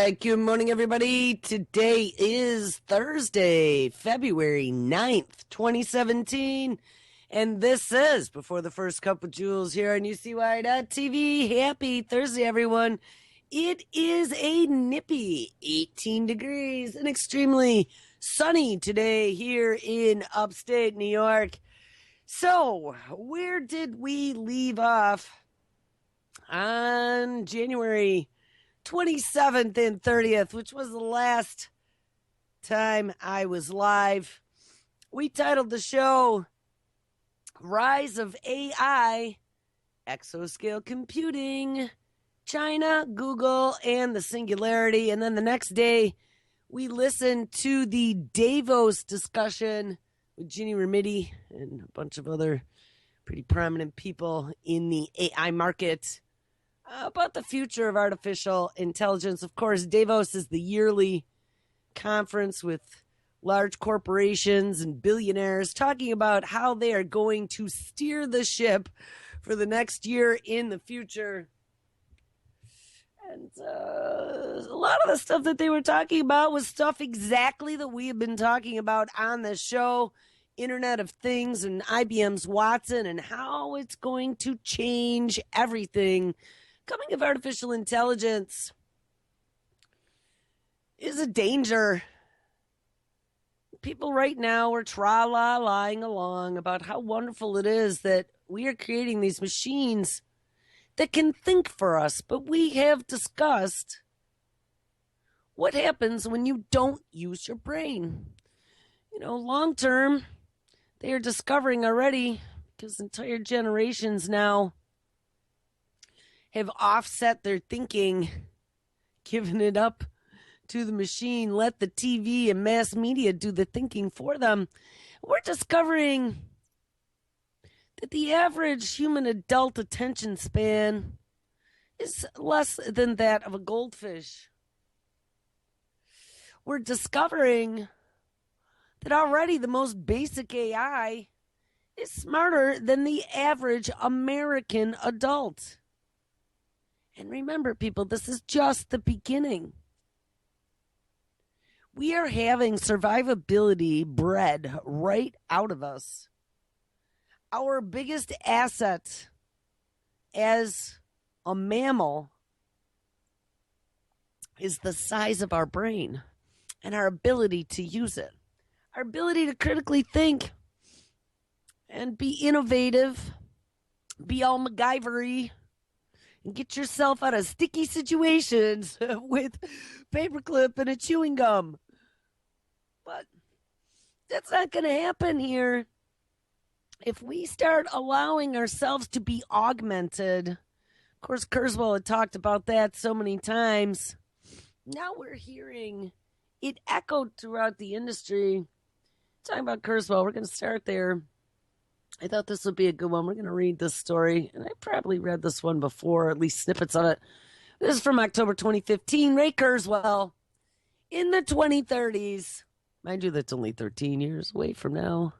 right, good morning, everybody. Today is Thursday, February 9th, 2017. And this is Before the First Cup with Jules here on UCY.TV. Happy Thursday, everyone. It is a nippy 18 degrees and extremely sunny today here in upstate New York. So, where did we leave off on January 27th and 30th, which was the last time I was live? We titled the show Rise of AI, Exascale Computing, China, Google, and the Singularity. And then the next day, we listened to the Davos discussion with Ginny Rometty and a bunch of other pretty prominent people in the AI market about the future of artificial intelligence. Of course, Davos is the yearly conference with large corporations and billionaires talking about how they are going to steer the ship for the next year in the future. And a lot of the stuff that they were talking about was stuff exactly that we have been talking about on the show. Internet of Things and IBM's Watson and how it's going to change everything. Coming of artificial intelligence is a danger. People right now are tra-la-lying along about how wonderful it is that we are creating these machines that can think for us. But we have discussed what happens when you don't use your brain. You know, long term, they are discovering already, because entire generations now have offset their thinking, given it up to the machine, let the TV and mass media do the thinking for them. We're discovering that the average human adult attention span is less than that of a goldfish. We're discovering that already the most basic AI is smarter than the average American adult. And remember, people, this is just the beginning. We are having survivability bred right out of us. Our biggest asset as a mammal is the size of our brain and our ability to use it. Our ability to critically think and be innovative, be all MacGyver-y, and get yourself out of sticky situations with paperclip and a chewing gum. But that's not going to happen here. If we start allowing ourselves to be augmented, of course, Kurzweil had talked about that so many times. Now we're hearing it echoed throughout the industry. Talking about Kurzweil, we're going to start there. I thought this would be a good one. We're going to read this story, and I probably read this one before, at least snippets of it. This is from October 2015. Ray Kurzweil, in the 2030s, mind you, that's only 13 years away from now,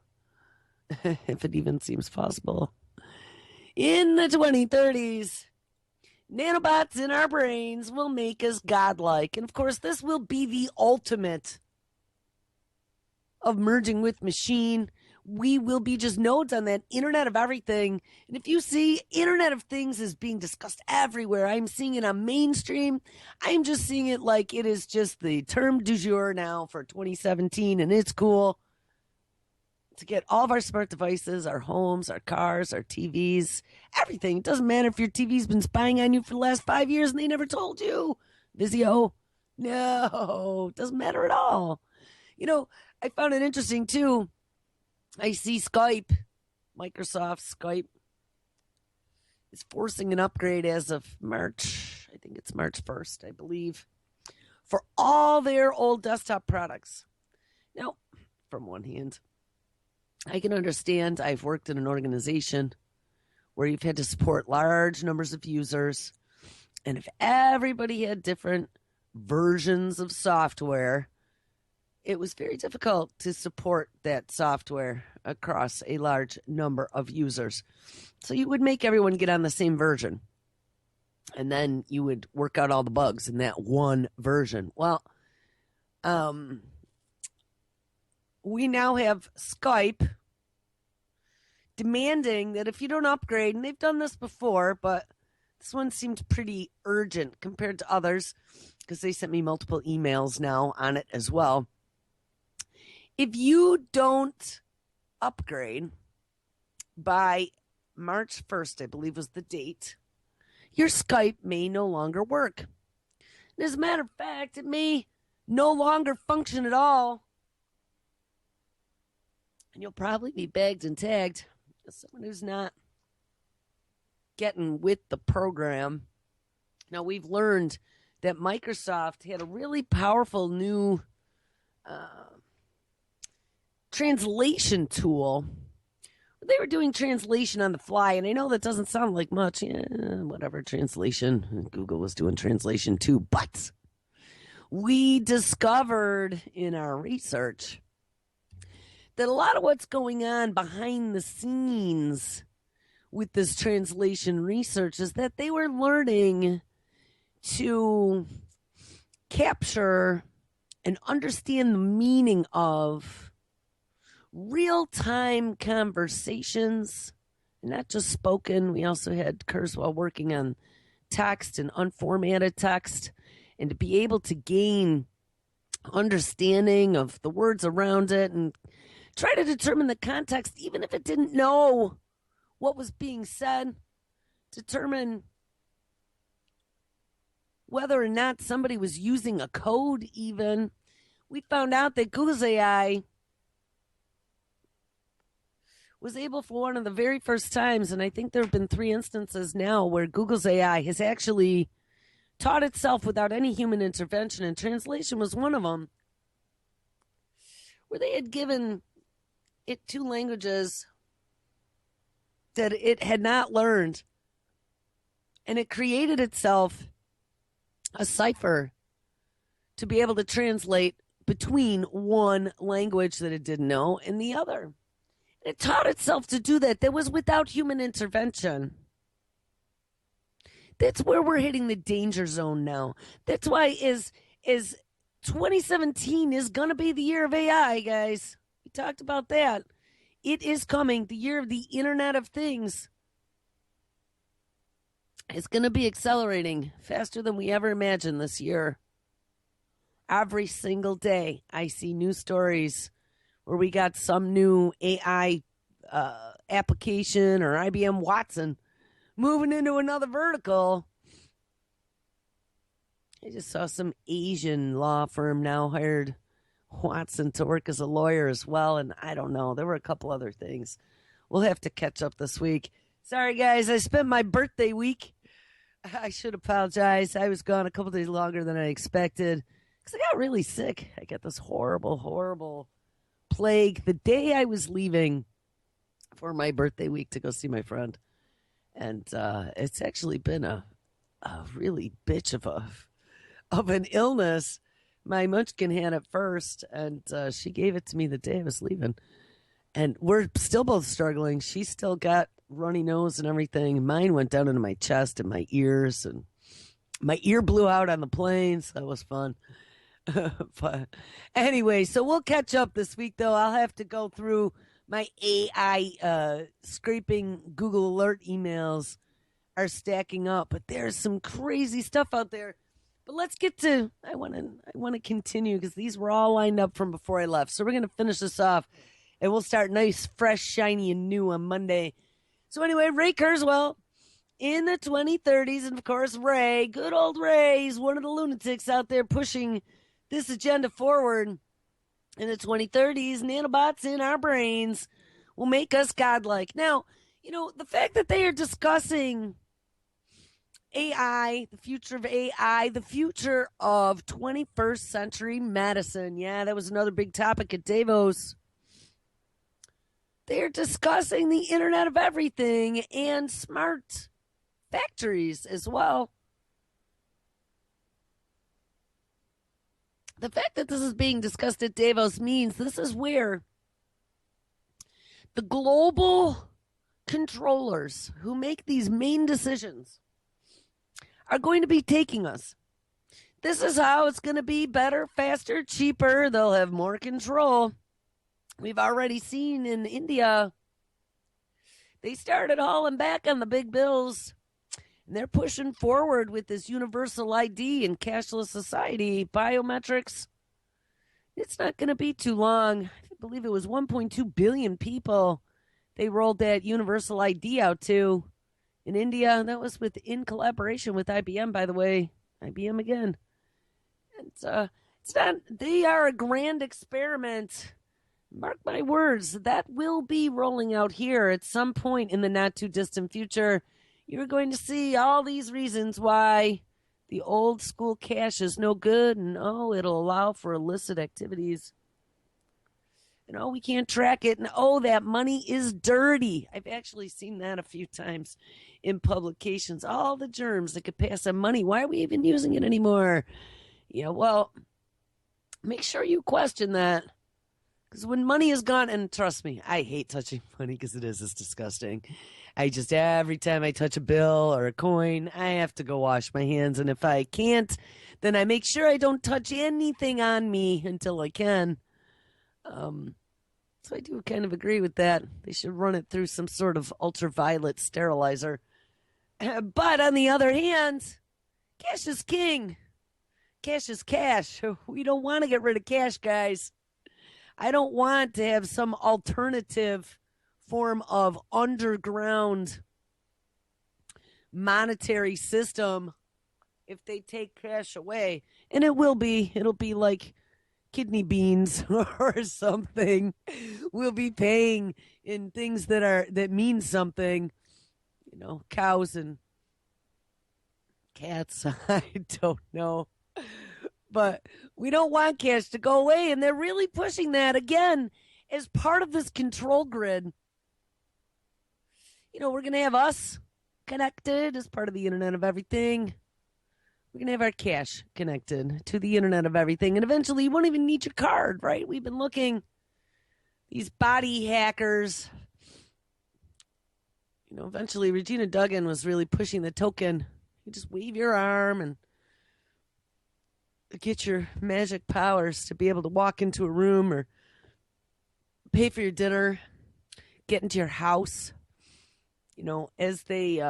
if it even seems possible. In the 2030s, nanobots in our brains will make us godlike. And of course, this will be the ultimate of merging with machine. We will be just nodes on that Internet of Everything. And if you see Internet of Things is being discussed everywhere, I'm seeing it on mainstream. I'm just seeing it like it is just the term du jour now for 2017, and it's cool to get all of our smart devices, our homes, our cars, our TVs, everything. It doesn't matter if your TV's been spying on you for the last 5 years and they never told you. Vizio. No, it doesn't matter at all. You know, I found it interesting, too. I see Skype, Microsoft Skype, is forcing an upgrade as of March. I think it's March 1st, I believe, for all their old desktop products. Now, from one hand, I can understand. I've worked in an organization where you've had to support large numbers of users. And if everybody had different versions of software, it was very difficult to support that software across a large number of users. So you would make everyone get on the same version. And then you would work out all the bugs in that one version. Well, we now have Skype demanding that if you don't upgrade, and they've done this before, but this one seemed pretty urgent compared to others because they sent me multiple emails now on it as well. If you don't upgrade by March 1st, I believe was the date, your Skype may no longer work. And as a matter of fact, it may no longer function at all. And you'll probably be bagged and tagged as someone who's not getting with the program. Now, we've learned that Microsoft had a really powerful new translation tool. They were doing translation on the fly, and I know that doesn't sound like much. Yeah, whatever, translation. Google was doing translation too, but we discovered in our research that a lot of what's going on behind the scenes with this translation research is that they were learning to capture and understand the meaning of real-time conversations, not just spoken. We also had Kurzweil working on text and unformatted text, and to be able to gain understanding of the words around it and try to determine the context, even if it didn't know what was being said, determine whether or not somebody was using a code even. We found out that Google's AI was able for one of the very first times, and I think there have been 3 instances now where Google's AI has actually taught itself without any human intervention, and translation was one of them, where they had given it 2 languages that it had not learned, and it created itself a cipher to be able to translate between one language that it didn't know and the other. It taught itself to do that. That was without human intervention. That's where we're hitting the danger zone now. That's why is 2017 is going to be the year of AI, guys. We talked about that. It is coming, the year of the Internet of Things. It's going to be accelerating faster than we ever imagined this year. Every single day, I see new stories where we got some new AI application or IBM Watson moving into another vertical. I just saw some Asian law firm now hired Watson to work as a lawyer as well, and I don't know. There were a couple other things. We'll have to catch up this week. Sorry, guys. I spent my birthday week. I should apologize. I was gone a couple days longer than I expected because I got really sick. I got this horrible, horrible plague the day I was leaving for my birthday week to go see my friend. And it's actually been a really bitch of an illness. My munchkin had it first, and she gave it to me the day I was leaving. And we're still both struggling. She still got runny nose and everything. Mine went down into my chest and my ears, and my ear blew out on the plane, so that was fun. But anyway, so we'll catch up this week, though. I'll have to go through my AI scraping Google Alert emails are stacking up, but there's some crazy stuff out there. But let's get to, I want to continue because these were all lined up from before I left. So we're going to finish this off, and we'll start nice, fresh, shiny, and new on Monday. So anyway, Ray Kurzweil in the 2030s, and of course, Ray, good old Ray, he's one of the lunatics out there pushing this agenda forward. In the 2030s, nanobots in our brains will make us godlike. Now, you know, the fact that they are discussing AI, the future of AI, the future of 21st century medicine. Yeah, that was another big topic at Davos. They're discussing the Internet of Everything and smart factories as well. The fact that this is being discussed at Davos means this is where the global controllers who make these main decisions are going to be taking us. This is how it's going to be better, faster, cheaper. They'll have more control. We've already seen in India, they started hauling back on the big bills. And they're pushing forward with this universal ID and cashless society, biometrics. It's not going to be too long. I believe it was 1.2 billion people they rolled that universal ID out to in India. That was in collaboration with IBM, by the way. IBM again. It's not. They are a grand experiment. Mark my words, that will be rolling out here at some point in the not too distant future. You're going to see all these reasons why the old school cash is no good, and it'll allow for illicit activities. And we can't track it, and that money is dirty. I've actually seen that a few times in publications. All the germs that could pass on money. Why are we even using it anymore? Yeah, well, make sure you question that. Because when money is gone, and trust me, I hate touching money because it's disgusting. Every time I touch a bill or a coin, I have to go wash my hands. And if I can't, then I make sure I don't touch anything on me until I can. So I do kind of agree with that. They should run it through some sort of ultraviolet sterilizer. But on the other hand, cash is king. Cash is cash. We don't want to get rid of cash, guys. I don't want to have some alternative form of underground monetary system if they take cash away. And it'll be like kidney beans or something. We'll be paying in things that mean something. Cows and cats. I don't know. But we don't want cash to go away, and they're really pushing that, again, as part of this control grid. We're going to have us connected as part of the Internet of Everything. We're going to have our cash connected to the Internet of Everything, and eventually you won't even need your card, right? We've been looking, these body hackers. Eventually Regina Duggan was really pushing the token. You just wave your arm and get your magic powers to be able to walk into a room or pay for your dinner, get into your house. As they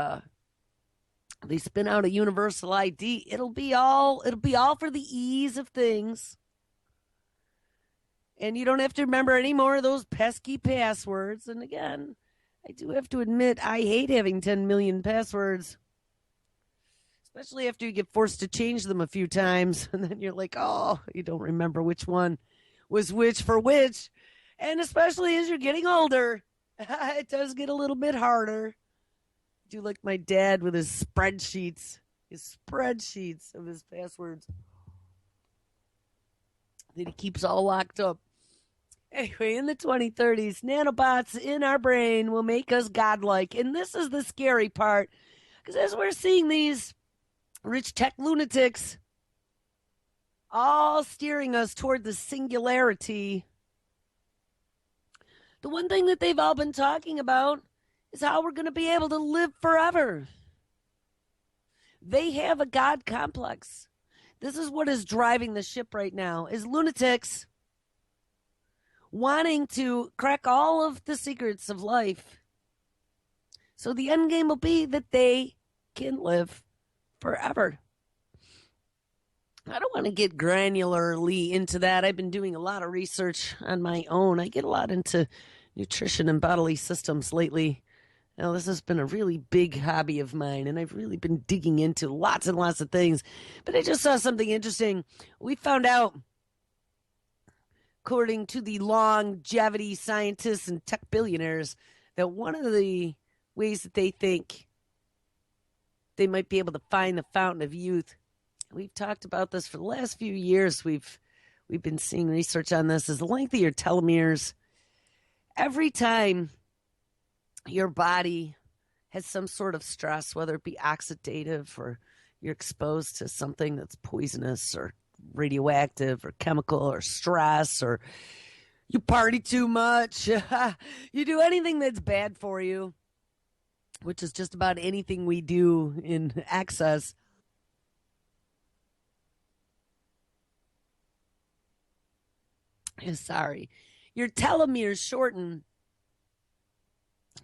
spin out a universal ID, it'll be all for the ease of things. And you don't have to remember any more of those pesky passwords. And again, I do have to admit, I hate having 10 million passwords. Especially after you get forced to change them a few times. And then you're like, you don't remember which one was which for which. And especially as you're getting older, it does get a little bit harder. I do like my dad with his spreadsheets of his passwords that he keeps all locked up. Anyway, in the 2030s, nanobots in our brain will make us godlike. And this is the scary part. Because as we're seeing these rich tech lunatics all steering us toward the singularity, the one thing that they've all been talking about is how we're going to be able to live forever. They have a God complex. This is what is driving the ship right now, is lunatics wanting to crack all of the secrets of life. So the end game will be that they can live forever. I don't want to get granularly into that. I've been doing a lot of research on my own. I get a lot into nutrition and bodily systems lately. Now, this has been a really big hobby of mine, and I've really been digging into lots and lots of things. But I just saw something interesting. We found out, according to the longevity scientists and tech billionaires, that one of the ways that they think they might be able to find the fountain of youth, we've talked about this for the last few years. We've been seeing research on this, is the length of your telomeres. Every time your body has some sort of stress, whether it be oxidative or you're exposed to something that's poisonous or radioactive or chemical or stress, or you party too much, you do anything that's bad for you, which is just about anything we do in excess, Sorry. Your telomeres shorten,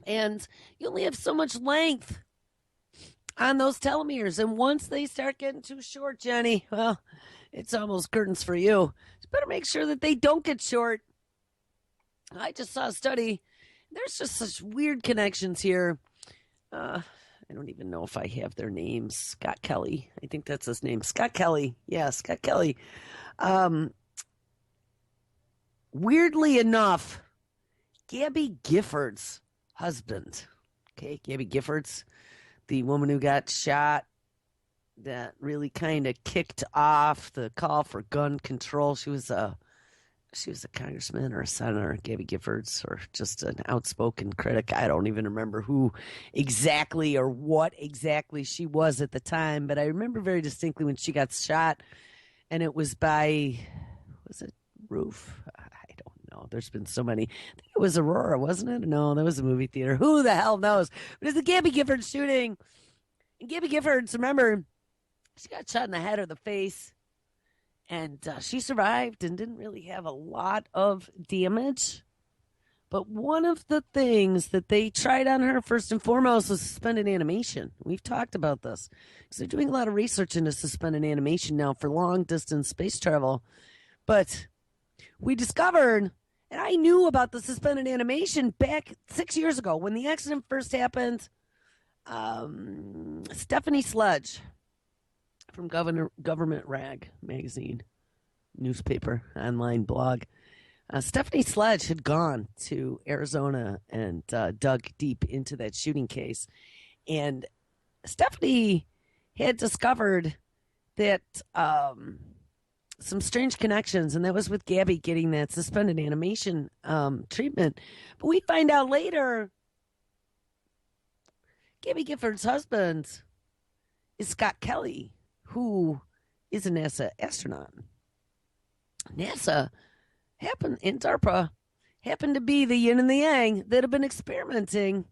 and you only have so much length on those telomeres. And once they start getting too short, Jenny, well, it's almost curtains for you. You better make sure that they don't get short. I just saw a study. There's just such weird connections here. I don't even know if I have their names. Scott Kelly. I think that's his name. Scott Kelly. Yeah, Scott Kelly. Weirdly enough, Gabby Gifford's husband. Okay, Gabby Gifford's the woman who got shot that really kind of kicked off the call for gun control. She was a congressman or a senator, Gabby Giffords, or just an outspoken critic. I don't even remember who exactly or what exactly she was at the time, but I remember very distinctly when she got shot, and it was by, was it Roof? I don't know. There's been so many. I think it was Aurora, wasn't it? No, that was a movie theater. Who the hell knows? But it's the Gabby Giffords shooting. And Gabby Giffords, remember, she got shot in the head or the face. And she survived and didn't really have a lot of damage. But one of the things that they tried on her first and foremost was suspended animation. We've talked about this because they're doing a lot of research into suspended animation now for long distance space travel. But we discovered, and I knew about the suspended animation back 6 years ago when the accident first happened. Stephanie Sledge from Government Rag magazine, newspaper, online blog. Stephanie Sledge had gone to Arizona and dug deep into that shooting case. And Stephanie had discovered that some strange connections, and that was with Gabby getting that suspended animation treatment. But we find out later, Gabby Gifford's husband is Scott Kelly, who is a NASA astronaut. NASA and DARPA happened to be the yin and the yang that have been experimenting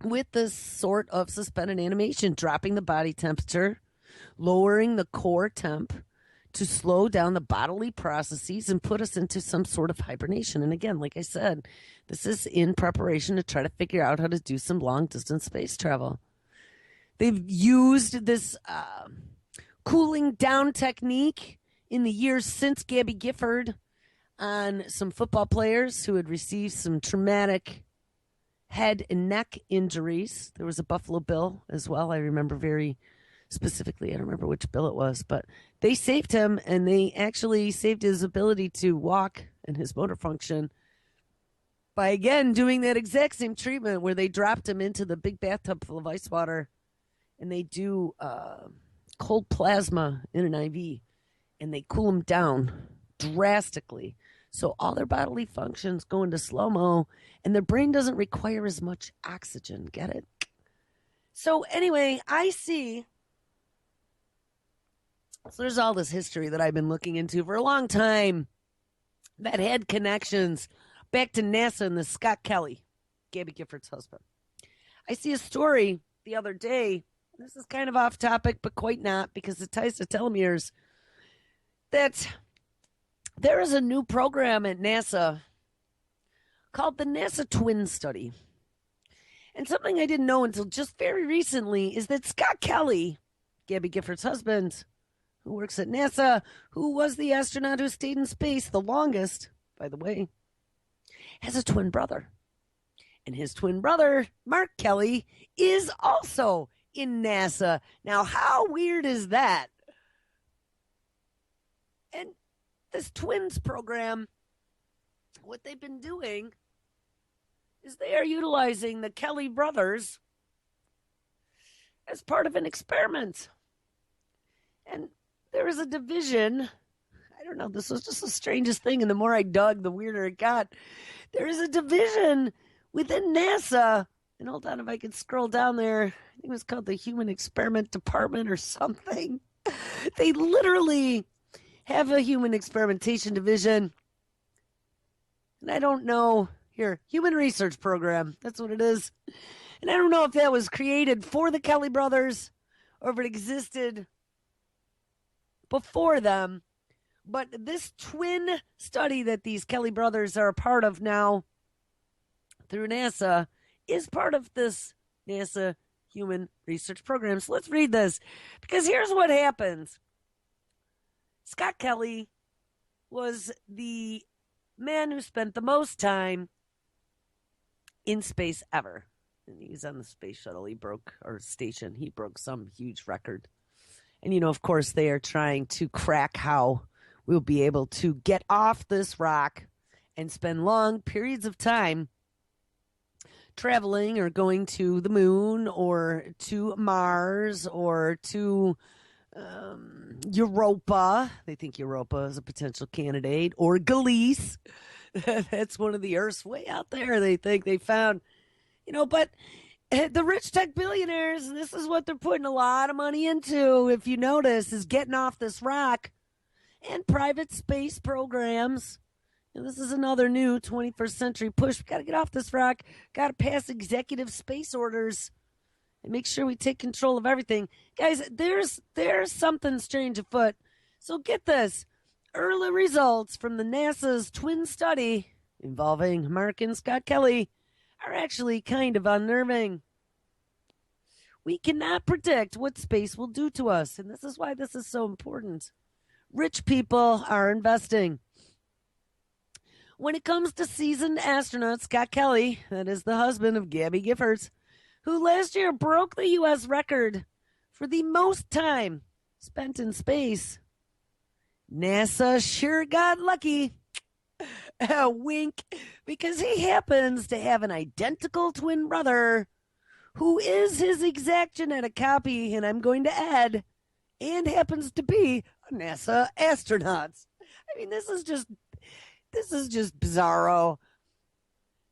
with this sort of suspended animation, dropping the body temperature, lowering the core temp to slow down the bodily processes and put us into some sort of hibernation. And again, like I said, this is in preparation to try to figure out how to do some long distance space travel. They've used this cooling down technique in the years since Gabby Gifford on some football players who had received some traumatic head and neck injuries. There was a Buffalo Bill as well. I remember very specifically. I don't remember which bill it was, but they saved him, and they actually saved his ability to walk and his motor function by, again, doing that exact same treatment where they dropped him into the big bathtub full of ice water, and they do cold plasma in an IV, and they cool him down drastically. So all their bodily functions go into slow-mo, and their brain doesn't require as much oxygen. Get it? So anyway, I see. So there's all this history that I've been looking into for a long time that had connections back to NASA and the Scott Kelly, Gabby Gifford's husband. I see a story the other day. This is kind of off topic, but quite not, because it ties to telomeres. That there is a new program at NASA called the NASA Twin Study. And something I didn't know until just very recently is that Scott Kelly, Gabby Gifford's husband, who works at NASA, who was the astronaut who stayed in space the longest, by the way, has a twin brother. And his twin brother, Mark Kelly, is also in NASA. Now, how weird is that? And this twins program, what they've been doing is they are utilizing the Kelly brothers as part of an experiment. And there is a division. I don't know. This was just the strangest thing. And the more I dug, the weirder it got. There is a division within NASA. And hold on, if I could scroll down there. I think it was called the Human Experiment Department or something. They literally have a human experimentation division. And I don't know. Here, Human Research Program. That's what it is. And I don't know if that was created for the Kelly brothers or if it existed before them, But this twin study that these Kelly brothers are a part of now through NASA is part of this NASA human research program. So let's read this, because here's what happens. Scott Kelly was the man who spent the most time in space ever. And he was on the space shuttle. He broke some huge record. And, of course, they are trying to crack how we'll be able to get off this rock and spend long periods of time traveling or going to the moon or to Mars or to Europa. They think Europa is a potential candidate, or Galice. That's one of the Earths way out there. They think they found, but the rich tech billionaires, this is what they're putting a lot of money into, if you notice, is getting off this rock. And private space programs. And this is another new 21st century push. We got to get off this rock. Got to pass executive space orders and make sure we take control of everything. Guys, there's something strange afoot. So get this. Early results from the NASA's twin study involving Mark and Scott Kelly are actually kind of unnerving. We cannot predict what space will do to us, and this is why this is so important. Rich people are investing. When it comes to seasoned astronaut Scott Kelly, that is the husband of Gabby Giffords, who last year broke the U.S. record for the most time spent in space, NASA sure got lucky. A wink, because he happens to have an identical twin brother who is his exact genetic copy, and I'm going to add, and happens to be a NASA astronaut. I mean, this is just bizarro.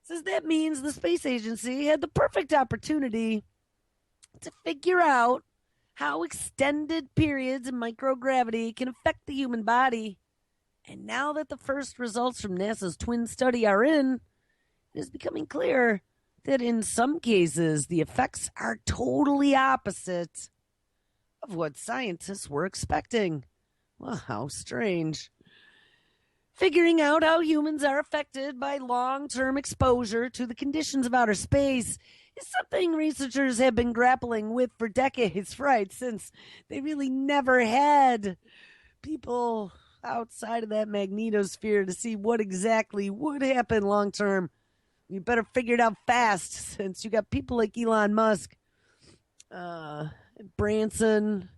Says that means the space agency had the perfect opportunity to figure out how extended periods of microgravity can affect the human body. And now that the first results from NASA's twin study are in, it is becoming clear that in some cases the effects are totally opposite of what scientists were expecting. Well, how strange. Figuring out how humans are affected by long-term exposure to the conditions of outer space is something researchers have been grappling with for decades, right? Since they really never had people outside of that magnetosphere to see what exactly would happen long-term. You better figure it out fast, since you got people like Elon Musk, Branson,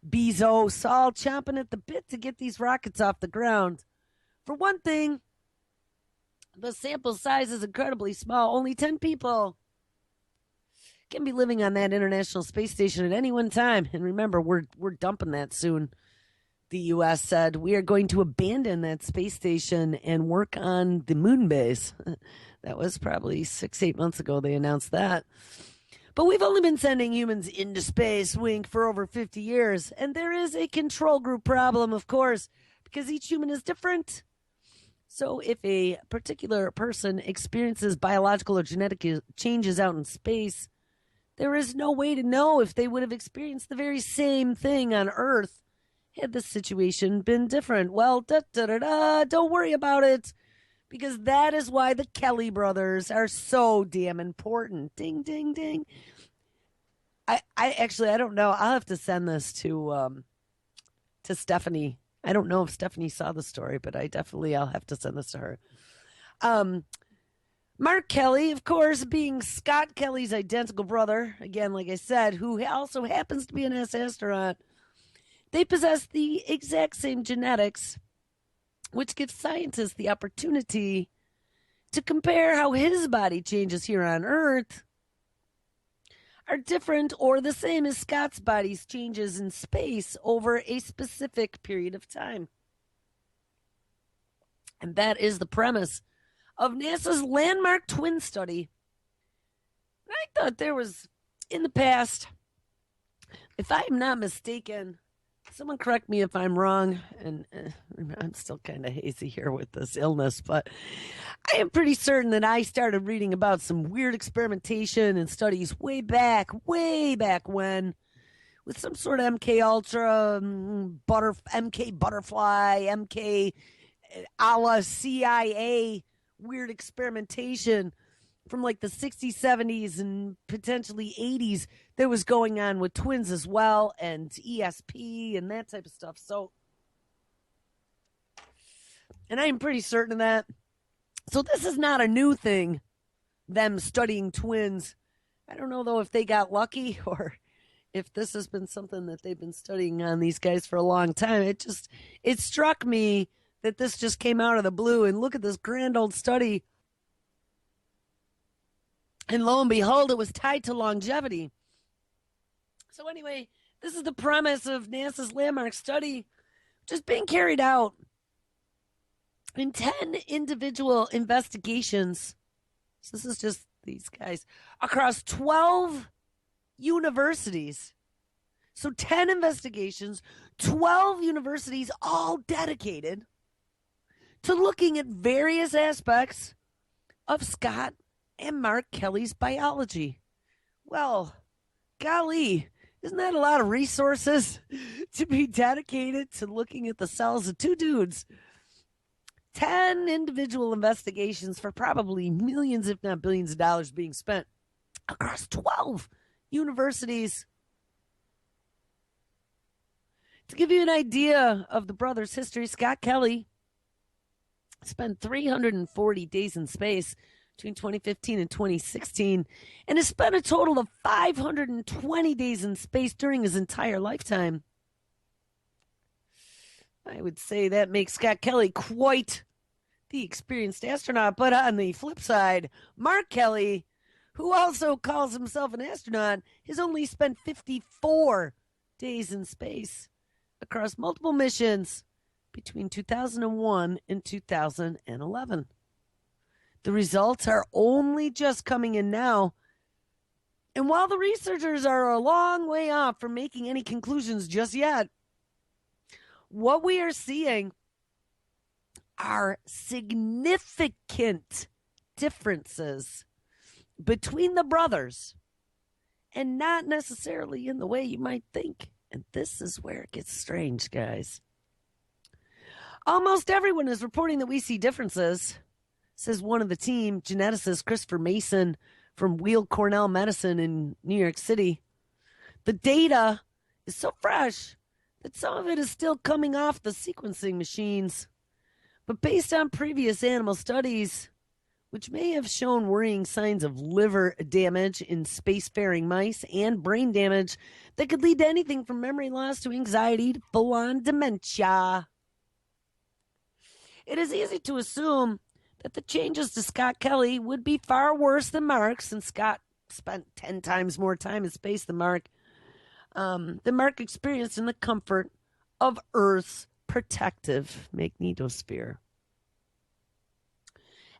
Bezos, all chomping at the bit to get these rockets off the ground. For one thing, the sample size is incredibly small. Only 10 people can be living on that International Space Station at any one time. And remember, we're dumping that soon. The U.S. said we are going to abandon that space station and work on the moon base. That was probably 6-8 months ago they announced that. But we've only been sending humans into space, wink, for over 50 years. And there is a control group problem, of course, because each human is different. So if a particular person experiences biological or genetic changes out in space, there is no way to know if they would have experienced the very same thing on Earth had the situation been different. Well, don't worry about it, because that is why the Kelly brothers are so damn important. Ding, ding, ding. I don't know. I'll have to send this to Stephanie. I don't know if Stephanie saw the story, but I'll have to send this to her. Mark Kelly, of course, being Scott Kelly's identical brother, again, like I said, who also happens to be an astronaut. They possess the exact same genetics, which gives scientists the opportunity to compare how his body changes here on Earth are different or the same as Scott's body's changes in space over a specific period of time. And that is the premise of NASA's landmark twin study. I thought there was, in the past, if I'm not mistaken, someone correct me if I'm wrong, and I'm still kind of hazy here with this illness, but I am pretty certain that I started reading about some weird experimentation and studies way back when with some sort of MK Ultra, MK Butterfly, MK a la CIA weird experimentation from like the 60s, 70s, and potentially 80s that was going on with twins as well, and ESP and that type of stuff. So, and I am pretty certain of that. So this is not a new thing, them studying twins. I don't know, though, if they got lucky or if this has been something that they've been studying on these guys for a long time. It struck me that this just came out of the blue, and look at this grand old study. And lo and behold, it was tied to longevity. So anyway, this is the premise of NASA's landmark study, just being carried out in 10 individual investigations. So this is just these guys across 12 universities. So 10 investigations, 12 universities, all dedicated to looking at various aspects of Scott and Mark Kelly's biology. Well, golly, isn't that a lot of resources to be dedicated to looking at the cells of two dudes? 10 individual investigations for probably millions, if not billions of dollars being spent across 12 universities. To give you an idea of the brothers' history, Scott Kelly spent 340 days in space between 2015 and 2016, and has spent a total of 520 days in space during his entire lifetime. I would say that makes Scott Kelly quite the experienced astronaut. But on the flip side, Mark Kelly, who also calls himself an astronaut, has only spent 54 days in space across multiple missions between 2001 and 2011. The results are only just coming in now. And while the researchers are a long way off from making any conclusions just yet, what we are seeing are significant differences between the brothers, and not necessarily in the way you might think. And this is where it gets strange, guys. Almost everyone is reporting that we see differences, says one of the team, geneticist Christopher Mason from Weill Cornell Medicine in New York City. The data is so fresh that some of it is still coming off the sequencing machines. But based on previous animal studies, which may have shown worrying signs of liver damage in spacefaring mice and brain damage that could lead to anything from memory loss to anxiety to full-on dementia, it is easy to assume that the changes to Scott Kelly would be far worse than Mark, since Scott spent 10 times more time in space than Mark experienced in the comfort of Earth's protective magnetosphere.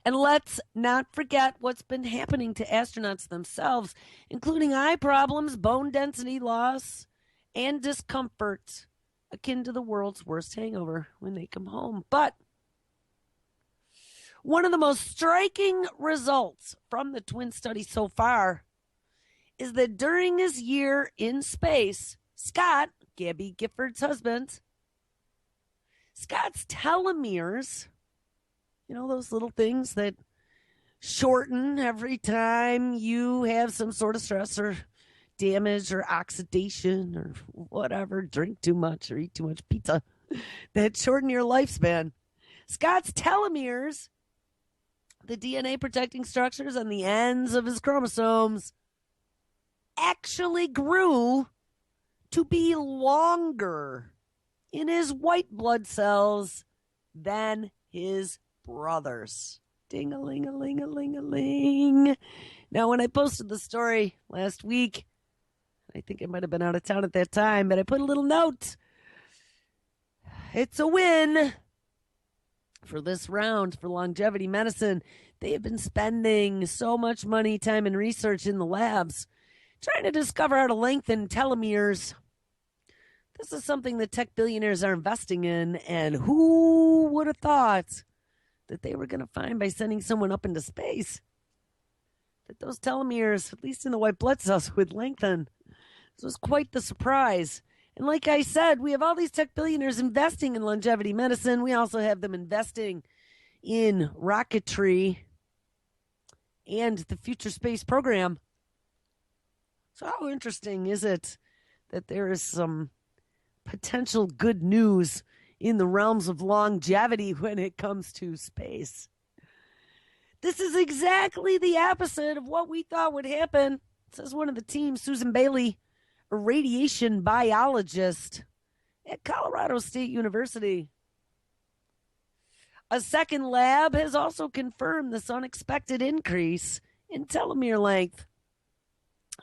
And let's not forget what's been happening to astronauts themselves, including eye problems, bone density loss, and discomfort, akin to the world's worst hangover when they come home. But one of the most striking results from the twin study so far is that during his year in space, Scott, Gabby Gifford's husband, Scott's telomeres, you know, those little things that shorten every time you have some sort of stress or damage or oxidation or whatever, drink too much or eat too much pizza, that shorten your lifespan. Scott's telomeres, the DNA protecting structures on the ends of his chromosomes, actually grew to be longer in his white blood cells than his brothers. Ding-a-ling-a-ling-a-ling-a-ling. Now, when I posted the story last week, I think I might have been out of town at that time, but I put a little note. It's a win for this round for longevity medicine. They have been spending so much money, time, and research in the labs trying to discover how to lengthen telomeres. This is something that tech billionaires are investing in, and who would have thought that they were going to find by sending someone up into space that those telomeres, at least in the white blood cells, would lengthen. So it's quite the surprise. And like I said, we have all these tech billionaires investing in longevity medicine. We also have them investing in rocketry and the future space program. So how interesting is it that there is some potential good news in the realms of longevity when it comes to space? This is exactly the opposite of what we thought would happen, says one of the team, Susan Bailey, a radiation biologist at Colorado State University. A second lab has also confirmed this unexpected increase in telomere length.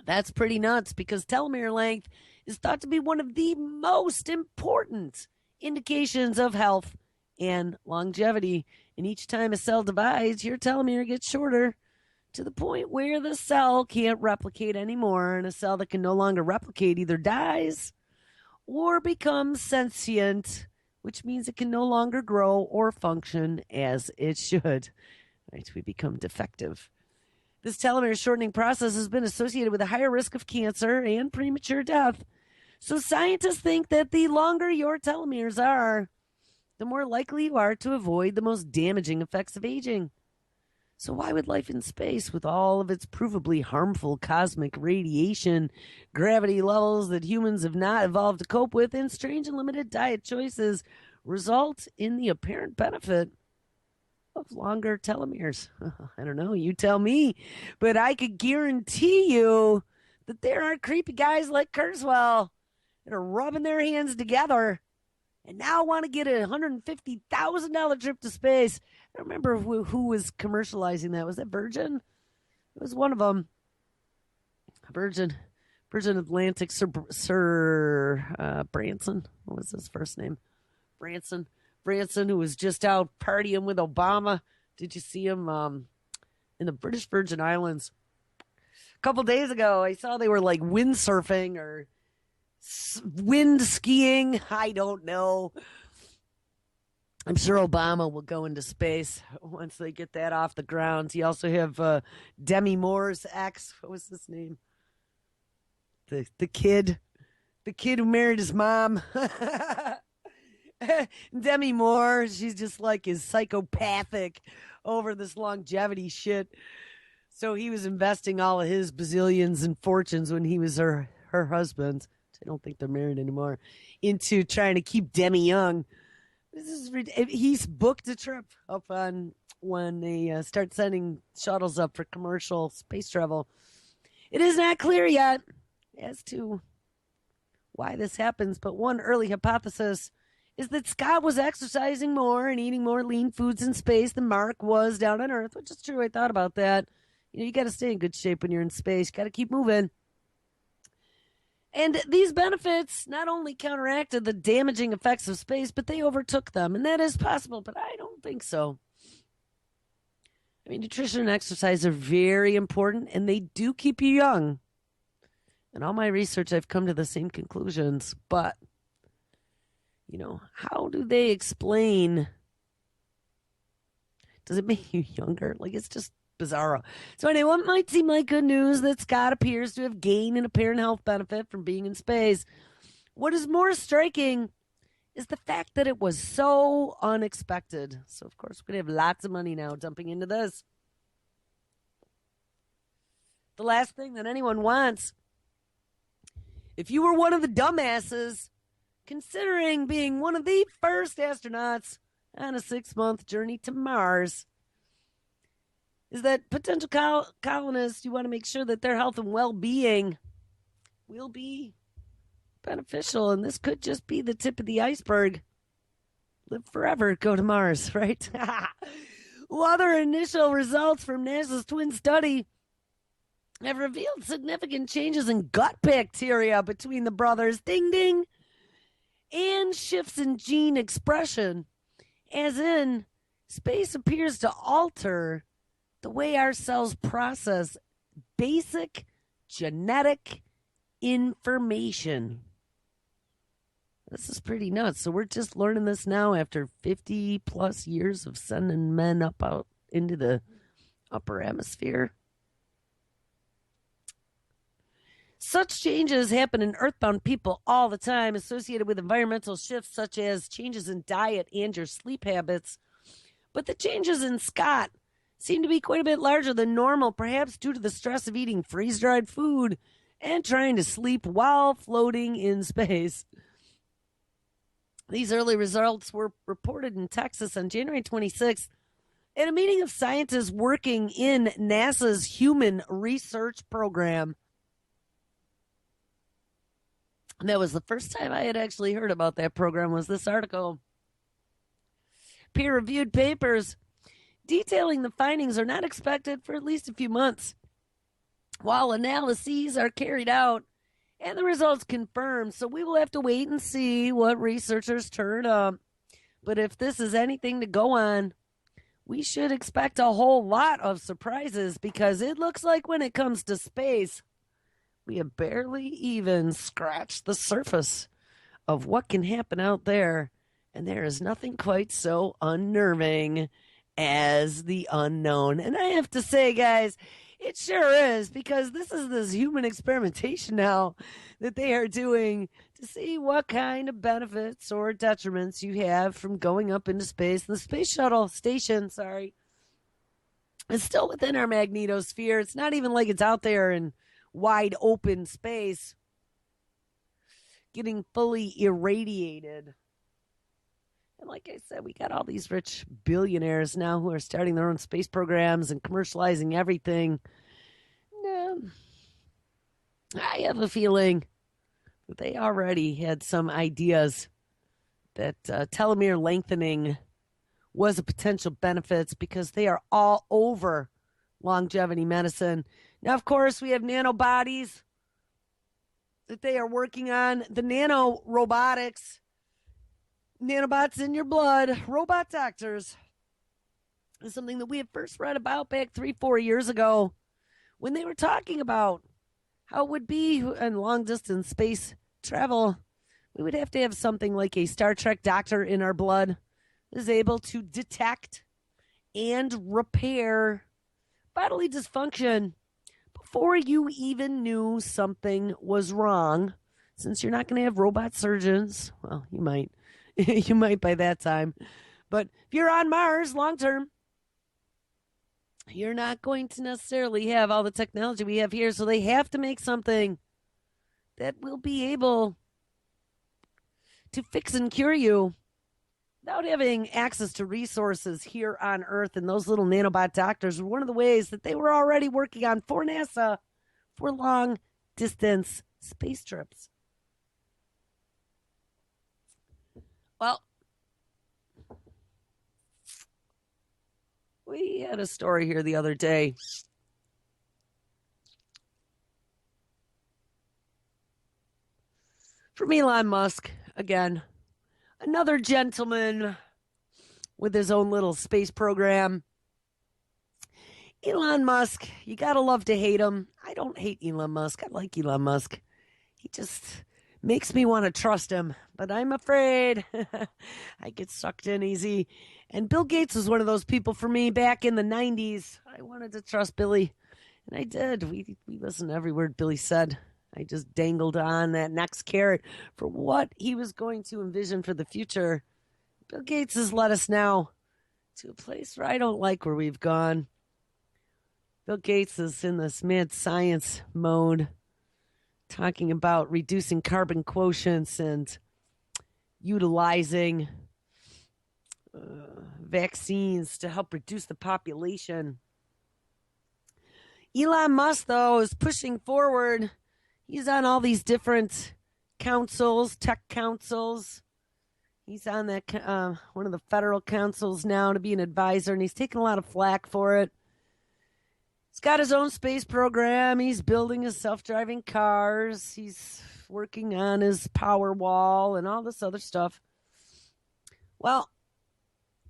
That's pretty nuts because telomere length is thought to be one of the most important indications of health and longevity. And each time a cell divides, your telomere gets shorter to the point where the cell can't replicate anymore. And a cell that can no longer replicate either dies or becomes sentient, which means it can no longer grow or function as it should. Right? We become defective. This telomere shortening process has been associated with a higher risk of cancer and premature death. So scientists think that the longer your telomeres are, the more likely you are to avoid the most damaging effects of aging. So why would life in space, with all of its provably harmful cosmic radiation, gravity levels that humans have not evolved to cope with, and strange and limited diet choices, result in the apparent benefit of longer telomeres? I don't know, you tell me. But I could guarantee you that there are creepy guys like Kurzweil that are rubbing their hands together and now want to get a $150,000 trip to space. I don't remember who was commercializing that. Was that Virgin? It was one of them. Virgin Atlantic, Sir Branson. What was his first name? Branson, who was just out partying with Obama. Did you see him in the British Virgin Islands? A couple days ago, I saw they were like windsurfing or wind skiing. I don't know. I'm sure Obama will go into space once they get that off the ground. You also have Demi Moore's ex. What was his name? The kid who married his mom. Demi Moore, she's just like is psychopathic over this longevity shit. So he was investing all of his bazillions and fortunes when he was her husband. I don't think they're married anymore. Into trying to keep Demi young. This is he's booked a trip up on when they start sending shuttles up for commercial space travel. It is not clear yet as to why this happens, but one early hypothesis is that Scott was exercising more and eating more lean foods in space than Mark was down on Earth, which is true. I thought about that. You got to stay in good shape when you're in space. You got to keep moving. And these benefits not only counteracted the damaging effects of space, but they overtook them. And that is possible, but I don't think so. I mean, nutrition and exercise are very important, and they do keep you young. In all my research, I've come to the same conclusions. But, how do they explain? Does it make you younger? Like, it's just bizarro. So anyway, what might seem like good news that Scott appears to have gained an apparent health benefit from being in space. What is more striking is the fact that it was so unexpected. So of course, we're going to have lots of money now dumping into this. The last thing that anyone wants, if you were one of the dumbasses considering being one of the first astronauts on a 6-month journey to Mars, is that potential colonists, you want to make sure that their health and well-being will be beneficial. And this could just be the tip of the iceberg. Live forever, go to Mars, right? Well, other initial results from NASA's twin study have revealed significant changes in gut bacteria between the brothers, ding, ding, and shifts in gene expression, as in space appears to alter the way our cells process basic genetic information. This is pretty nuts. So we're just learning this now after 50 plus years of sending men up out into the upper atmosphere. such changes happen in earthbound people all the time, associated with environmental shifts such as changes in diet and your sleep habits. But the changes in Scott seem to be quite a bit larger than normal, perhaps due to the stress of eating freeze-dried food and trying to sleep while floating in space. These early results were reported in Texas on January 26th at a meeting of scientists working in NASA's Human Research Program. And that was the first time I had actually heard about that program, was this article. Peer-reviewed papers detailing the findings are not expected for at least a few months, while analyses are carried out and the results confirmed. So we will have to wait and see what researchers turn up. But if this is anything to go on, we should expect a whole lot of surprises, because it looks like when it comes to space, we have barely even scratched the surface of what can happen out there. And there is nothing quite so unnerving as the unknown. And I have to say, guys, it sure is, because this is this human experimentation now that they are doing to see what kind of benefits or detriments you have from going up into space. The space shuttle station, is still within our magnetosphere. It's not even like it's out there in wide open space, getting fully irradiated. And like I said, we got all these rich billionaires now who are starting their own space programs and commercializing everything. I have a feeling that they already had some ideas that telomere lengthening was a potential benefit, because they are all over longevity medicine. Now, of course, we have nanobodies that they are working on, the nanorobotics. Nanobots in your blood, robot doctors, is something that we had first read about back 3-4 years ago, when they were talking about how it would be in long-distance space travel. We would have to have something like a Star Trek doctor in our blood that is able to detect and repair bodily dysfunction before you even knew something was wrong. Since you're not going to have robot surgeons, well, you might. You might by that time. But if you're on Mars long term, you're not going to necessarily have all the technology we have here. So they have to make something that will be able to fix and cure you without having access to resources here on Earth. And those little nanobot doctors were one of the ways that they were already working on for NASA for long distance space trips. Well, we had a story here the other day. From Elon Musk, again, another gentleman with his own little space program. Elon Musk, you gotta love to hate him. I don't hate Elon Musk. I like Elon Musk. He just makes me want to trust him, but I'm afraid I get sucked in easy. And Bill Gates was one of those people for me back in the 90s. I wanted to trust Billy, and I did. We listened to every word Billy said. I just dangled on that next carrot for what he was going to envision for the future. Bill Gates has led us now to a place where I don't like where we've gone. Bill Gates is in this mad science mode, talking about reducing carbon quotients and utilizing vaccines to help reduce the population. Elon Musk, though, is pushing forward. He's on all these different councils, tech councils. He's on that one of the federal councils now to be an advisor, and he's taking a lot of flack for it. He's got his own space program. He's building his self-driving cars. He's working on his power wall and all this other stuff. Well,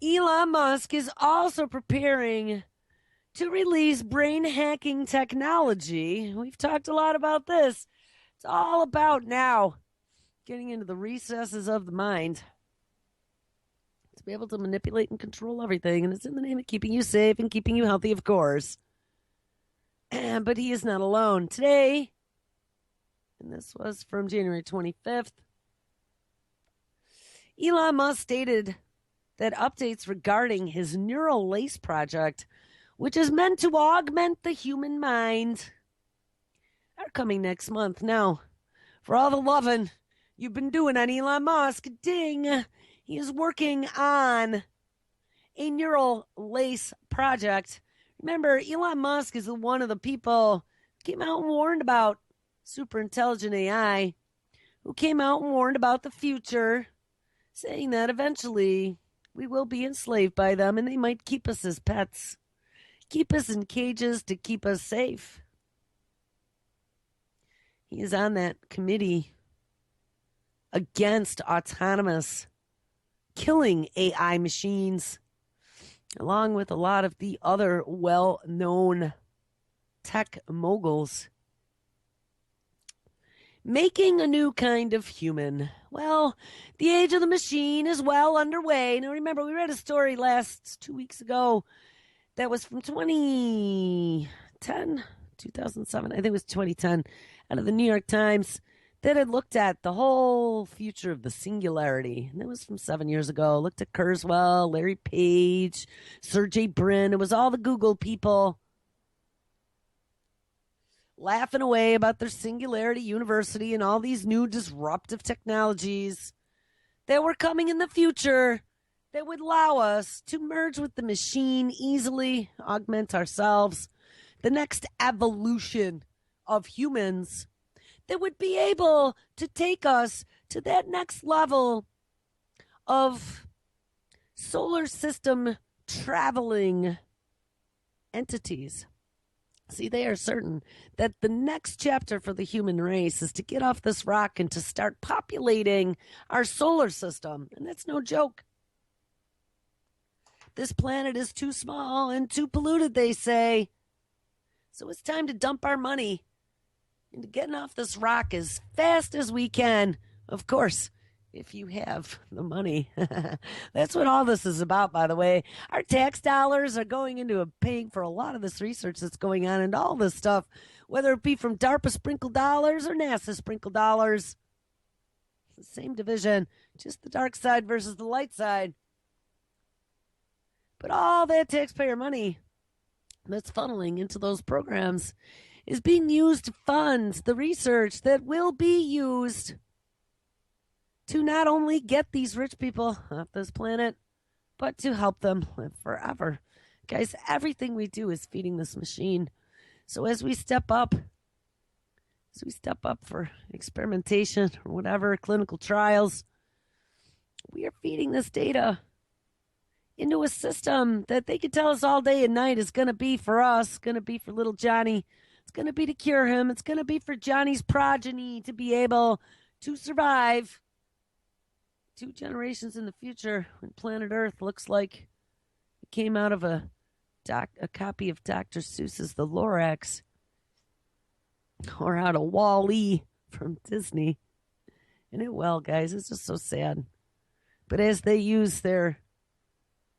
Elon Musk is also preparing to release brain hacking technology. We've talked a lot about this. It's all about now getting into the recesses of the mind to be able to manipulate and control everything. And it's in the name of keeping you safe and keeping you healthy, of course. But he is not alone. Today, and this was from January 25th. Elon Musk stated that updates regarding his neural lace project, which is meant to augment the human mind, are coming next month. Now, for all the loving you've been doing on Elon Musk, ding, he is working on a neural lace project. Remember, Elon Musk is one of the people who came out and warned about super intelligent AI, who came out and warned about the future, saying that eventually we will be enslaved by them and they might keep us as pets, keep us in cages to keep us safe. He is on that committee against autonomous killing AI machines, along with a lot of the other well-known tech moguls. Making a new kind of human. Well, the age of the machine is well underway. Now, remember, we read a story 2 weeks ago that was from 2007, I think it was 2010, out of the New York Times, that had looked at the whole future of the singularity. And that was from 7 years ago. Looked at Kurzweil, Larry Page, Sergey Brin. It was all the Google people laughing away about their singularity university and all these new disruptive technologies that were coming in the future that would allow us to merge with the machine easily, augment ourselves, the next evolution of humans that would be able to take us to that next level of solar system traveling entities. See, they are certain that the next chapter for the human race is to get off this rock and to start populating our solar system. And that's no joke. This planet is too small and too polluted, they say. So it's time to dump our money into getting off this rock as fast as we can. Of course, if you have the money. That's what all this is about, by the way. Our tax dollars are going into paying for a lot of this research that's going on and all this stuff, whether it be from DARPA sprinkle dollars or NASA sprinkle dollars. It's the same division, just the dark side versus the light side. But all that taxpayer money that's funneling into those programs is being used to fund the research that will be used to not only get these rich people off this planet, but to help them live forever. Guys, everything we do is feeding this machine. So as we step up for experimentation or whatever, clinical trials, we are feeding this data into a system that they could tell us all day and night is going to be for us, going to be for little Johnny. It's going to be to cure him. It's going to be for Johnny's progeny to be able to survive 2 generations in the future when planet Earth looks like it came out of a copy of Dr. Seuss's The Lorax, or out of Wall-E from Disney. And it, well, guys, it's just so sad. But as they use their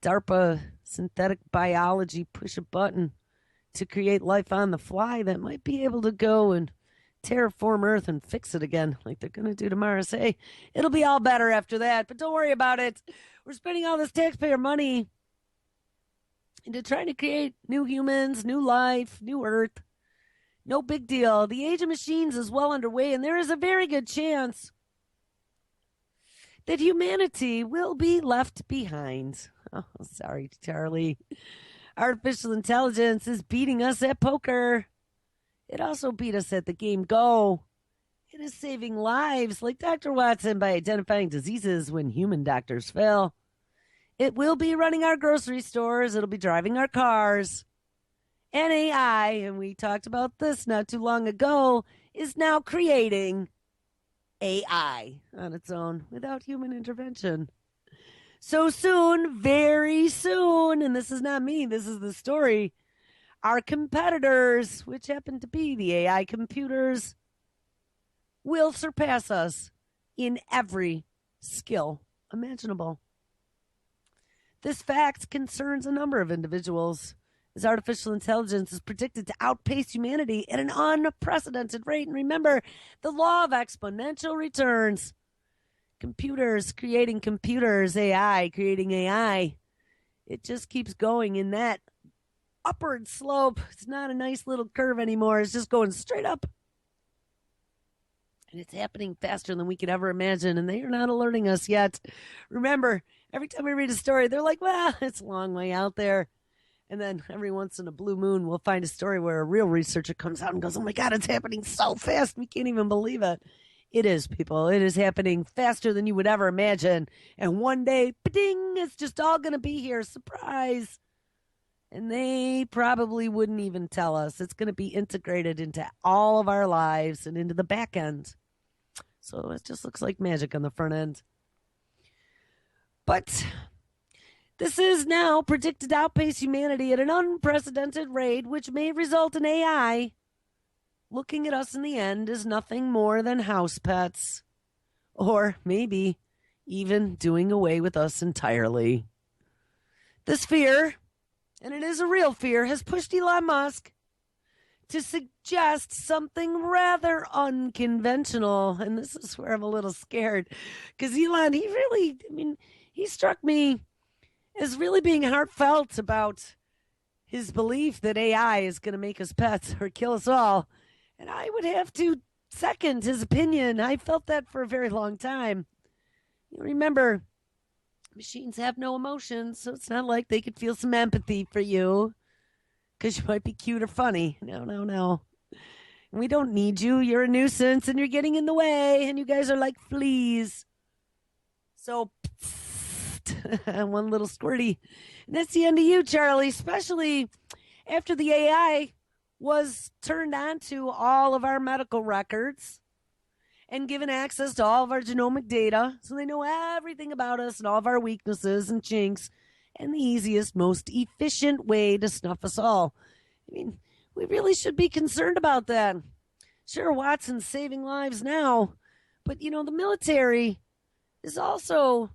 DARPA synthetic biology push a button to create life on the fly that might be able to go and terraform Earth and fix it again like they're going to do tomorrow. Say, it'll be all better after that, but don't worry about it. We're spending all this taxpayer money into trying to create new humans, new life, new Earth. No big deal. The age of machines is well underway, and there is a very good chance that humanity will be left behind. Oh, sorry, Charlie. Artificial intelligence is beating us at poker. It also beat us at the game Go. It is saving lives like Dr. Watson by identifying diseases when human doctors fail. It will be running our grocery stores. It'll be driving our cars. And AI, and we talked about this not too long ago, is now creating AI on its own without human intervention. So soon, very soon, and this is not me, this is the story, our competitors, which happen to be the AI computers, will surpass us in every skill imaginable. This fact concerns a number of individuals, as artificial intelligence is predicted to outpace humanity at an unprecedented rate. And remember, the law of exponential returns. Computers creating computers, AI creating AI. It just keeps going in that upward slope. It's not a nice little curve anymore. It's just going straight up. And it's happening faster than we could ever imagine. And they are not alerting us yet. Remember, every time we read a story, they're like, well, it's a long way out there. And then every once in a blue moon, we'll find a story where a real researcher comes out and goes, oh my God, it's happening so fast. We can't even believe it. It is, people. It is happening faster than you would ever imagine. And one day, ding, it's just all going to be here. Surprise. And they probably wouldn't even tell us. It's going to be integrated into all of our lives and into the back end. So it just looks like magic on the front end. But this is now predicted to outpace humanity at an unprecedented rate, which may result in AI looking at us in the end as nothing more than house pets, or maybe even doing away with us entirely. This fear, and it is a real fear, has pushed Elon Musk to suggest something rather unconventional. And this is where I'm a little scared, because Elon, he struck me as really being heartfelt about his belief that AI is going to make us pets or kill us all. And I would have to second his opinion. I felt that for a very long time. You remember, machines have no emotions, so it's not like they could feel some empathy for you because you might be cute or funny. No. We don't need you. You're a nuisance and you're getting in the way, and you guys are like fleas. So, one little squirty. And that's the end of you, Charlie, especially after the AI was turned on to all of our medical records and given access to all of our genomic data, so they know everything about us and all of our weaknesses and chinks, and the easiest, most efficient way to snuff us all. I mean, we really should be concerned about that. Sure, Watson's saving lives now, but, the military is also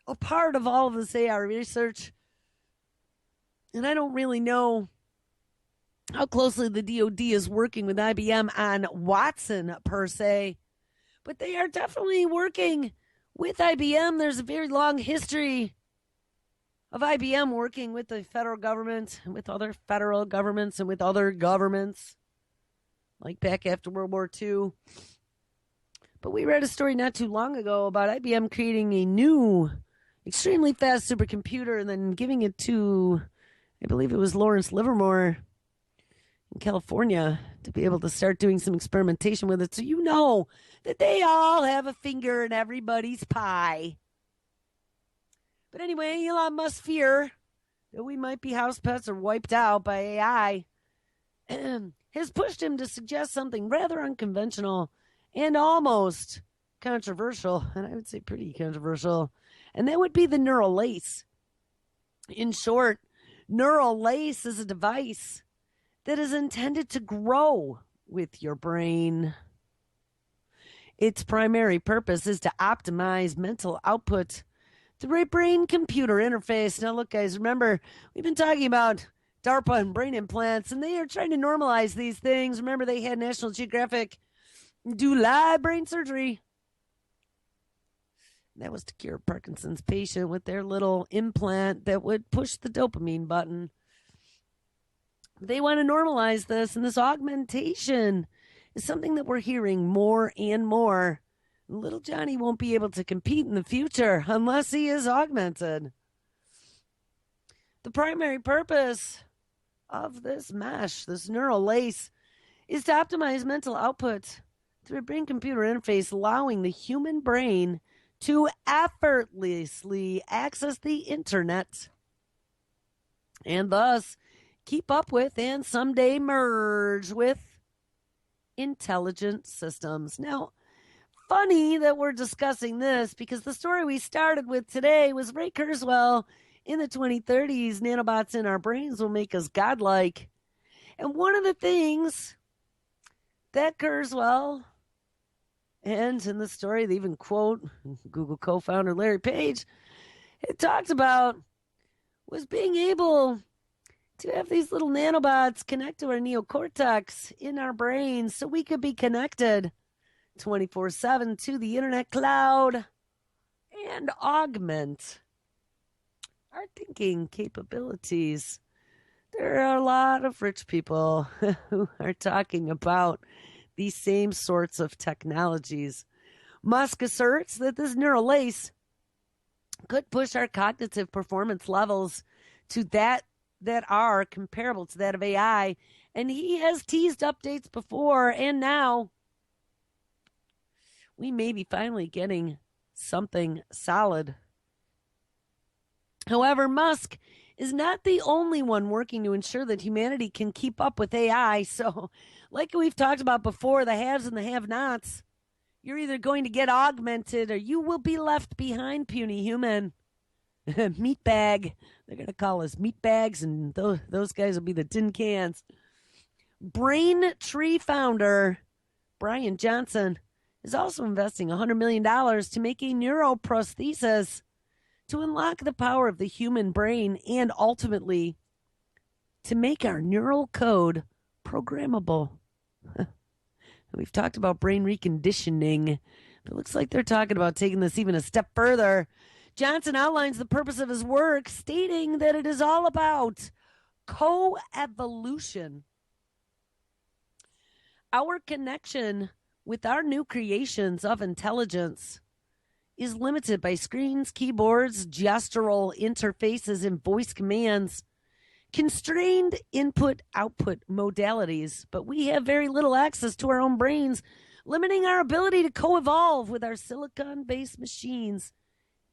a part of all of this AI research, and I don't really know how closely the DoD is working with IBM on Watson per se, but they are definitely working with IBM. There's a very long history of IBM working with the federal government and with other federal governments and with other governments, like back after World War II. But we read a story not too long ago about IBM creating a new, extremely fast supercomputer and then giving it to, I believe it was Lawrence Livermore in California, to be able to start doing some experimentation with it. So you know that they all have a finger in everybody's pie. But anyway, Elon Musk's fear that we might be house pets or wiped out by AI has pushed him to suggest something rather unconventional and almost controversial, and I would say pretty controversial, and that would be the neural lace. In short, neural lace is a device that is intended to grow with your brain. Its primary purpose is to optimize mental output through a brain-computer interface. Now, look, guys, remember, we've been talking about DARPA and brain implants, and they are trying to normalize these things. Remember, they had National Geographic do live brain surgery. That was to cure Parkinson's patient with their little implant that would push the dopamine button. They want to normalize this, and this augmentation is something that we're hearing more and more. Little Johnny won't be able to compete in the future unless he is augmented. The primary purpose of this mesh, this neural lace, is to optimize mental output through a brain-computer interface, allowing the human brain to effortlessly access the internet and thus keep up with and someday merge with intelligent systems. Now, funny that we're discussing this because the story we started with today was Ray Kurzweil in the 2030s. Nanobots in our brains will make us godlike. And one of the things that Kurzweil, and in the story they even quote Google co-founder Larry Page, it talked about was being able to have these little nanobots connect to our neocortex in our brains so we could be connected 24/7 to the internet cloud and augment our thinking capabilities. There are a lot of rich people who are talking about these same sorts of technologies. Musk asserts that this neural lace could push our cognitive performance levels to that are comparable to that of AI. And he has teased updates before, and now we may be finally getting something solid. However, Musk is not the only one working to ensure that humanity can keep up with AI. So, like we've talked about before, the haves and the have-nots, you're either going to get augmented or you will be left behind, puny human. Meatbag. They're going to call us meatbags, and those guys will be the tin cans. Braintree founder Brian Johnson is also investing $100 million to make a neuroprosthesis to unlock the power of the human brain and ultimately to make our neural code programmable. We've talked about brain reconditioning. It looks like they're talking about taking this even a step further. Johnson outlines the purpose of his work, stating that it is all about co-evolution. Our connection with our new creations of intelligence is limited by screens, keyboards, gestural interfaces, and voice commands, constrained input-output modalities, but we have very little access to our own brains, limiting our ability to co-evolve with our silicon-based machines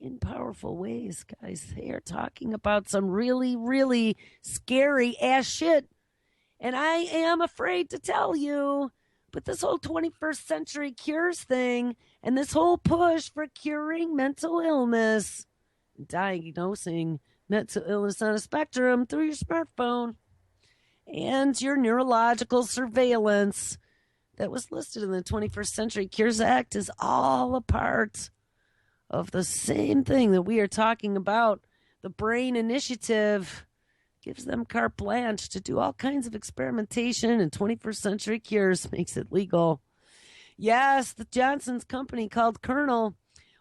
in powerful ways. Guys, they are talking about some really, really scary ass shit, and I am afraid to tell you, but this whole 21st century cures thing and this whole push for curing mental illness, diagnosing mental illness on a spectrum through your smartphone and your neurological surveillance that was listed in the 21st Century Cures Act is all a part of the same thing that we are talking about. The Brain Initiative gives them carte blanche to do all kinds of experimentation, and 21st Century Cures makes it legal. Yes, the Johnson's company called Kernel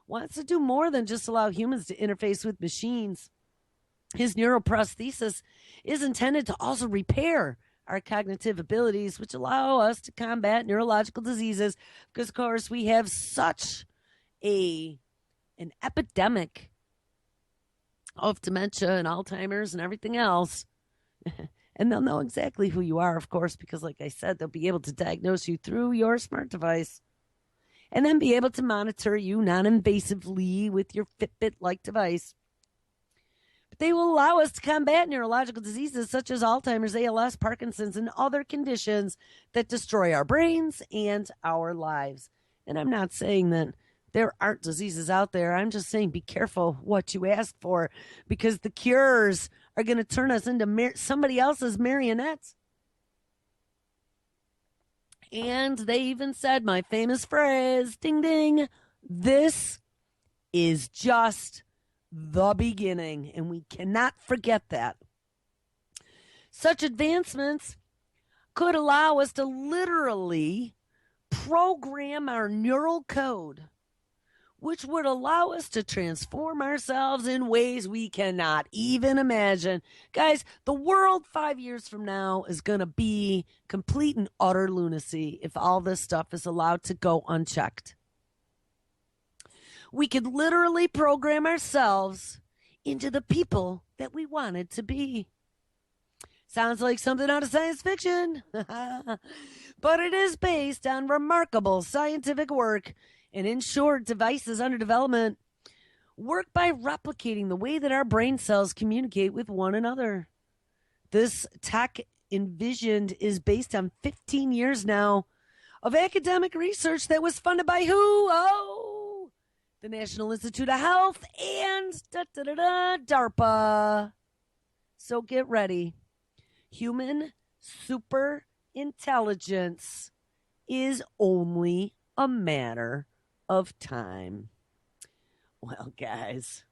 wants to do more than just allow humans to interface with machines. His neuroprosthesis is intended to also repair our cognitive abilities, which allow us to combat neurological diseases, because, of course, we have such an epidemic of dementia and Alzheimer's and everything else. And they'll know exactly who you are, of course, because, like I said, they'll be able to diagnose you through your smart device and then be able to monitor you non-invasively with your Fitbit-like device. But they will allow us to combat neurological diseases such as Alzheimer's, ALS, Parkinson's, and other conditions that destroy our brains and our lives. And I'm not saying that there aren't diseases out there. I'm just saying be careful what you ask for, because the cures are going to turn us into somebody else's marionettes. And they even said my famous phrase, ding, ding, this is just the beginning, and we cannot forget that. Such advancements could allow us to literally program our neural code, which would allow us to transform ourselves in ways we cannot even imagine. Guys, the world 5 years from now is going to be complete and utter lunacy if all this stuff is allowed to go unchecked. We could literally program ourselves into the people that we wanted to be. Sounds like something out of science fiction, but it is based on remarkable scientific work. And in short, devices under development work by replicating the way that our brain cells communicate with one another. This tech envisioned is based on 15 years now of academic research that was funded by who? Oh, the National Institute of Health and DARPA. So get ready. Human super intelligence is only a matter of time. Well, guys,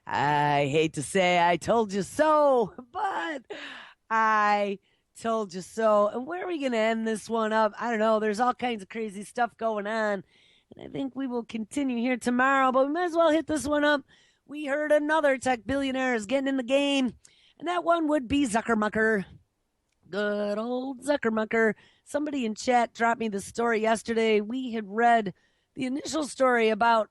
I hate to say I told you so, but I told you so. And where are we going to end this one up? I don't know. There's all kinds of crazy stuff going on. And I think we will continue here tomorrow, but we might as well hit this one up. We heard another tech billionaire is getting in the game, and that one would be Zuckermucker. Good old Zuckermucker. Somebody in chat dropped me the story yesterday. We had read the initial story about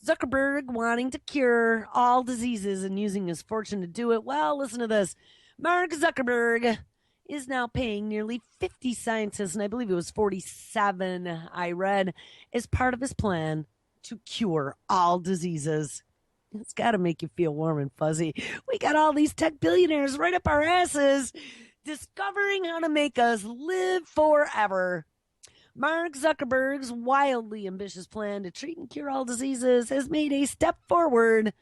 Zuckerberg wanting to cure all diseases and using his fortune to do it. Well, listen to this. Mark Zuckerberg is now paying nearly 50 scientists, and I believe it was 47 I read, as part of his plan to cure all diseases. It's got to make you feel warm and fuzzy. We got all these tech billionaires right up our asses discovering how to make us live forever. Mark Zuckerberg's wildly ambitious plan to treat and cure all diseases has made a step forward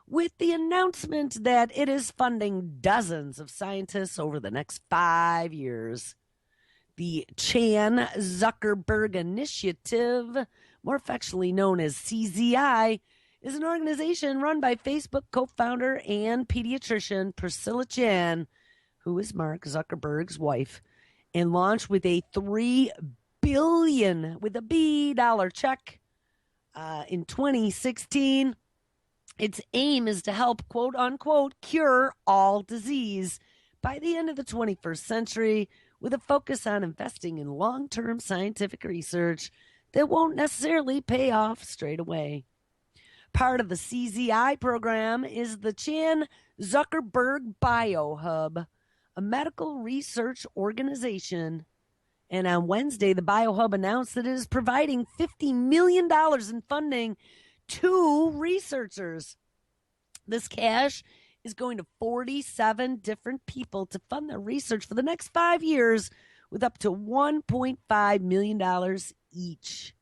with the announcement that it is funding dozens of scientists over the next 5 years. The Chan Zuckerberg Initiative, more affectionately known as CZI, is an organization run by Facebook co-founder and pediatrician Priscilla Chan, who is Mark Zuckerberg's wife, and launched with a $3 billion with a B dollar check in 2016. Its aim is to help, quote unquote, cure all disease by the end of the 21st century, with a focus on investing in long-term scientific research that won't necessarily pay off straight away. Part of the CZI program is the Chan Zuckerberg BioHub, a medical research organization. And on Wednesday, the BioHub announced that it is providing $50 million in funding to researchers. This cash is going to 47 different people to fund their research for the next 5 years, with up to $1.5 million each.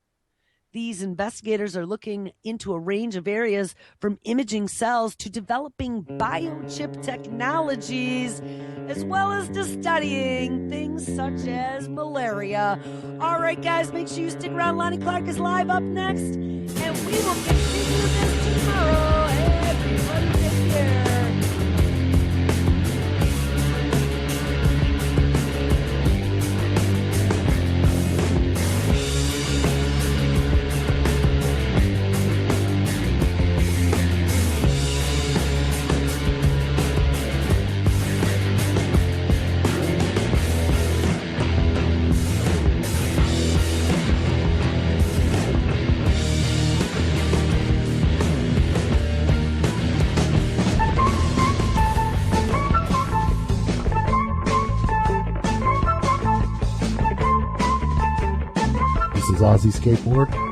These investigators are looking into a range of areas, from imaging cells to developing biochip technologies, as well as to studying things such as malaria. All right, guys, make sure you stick around. Lonnie Clark is live up next, and we will continue this tomorrow. Everybody take care. Aussie Skateboard.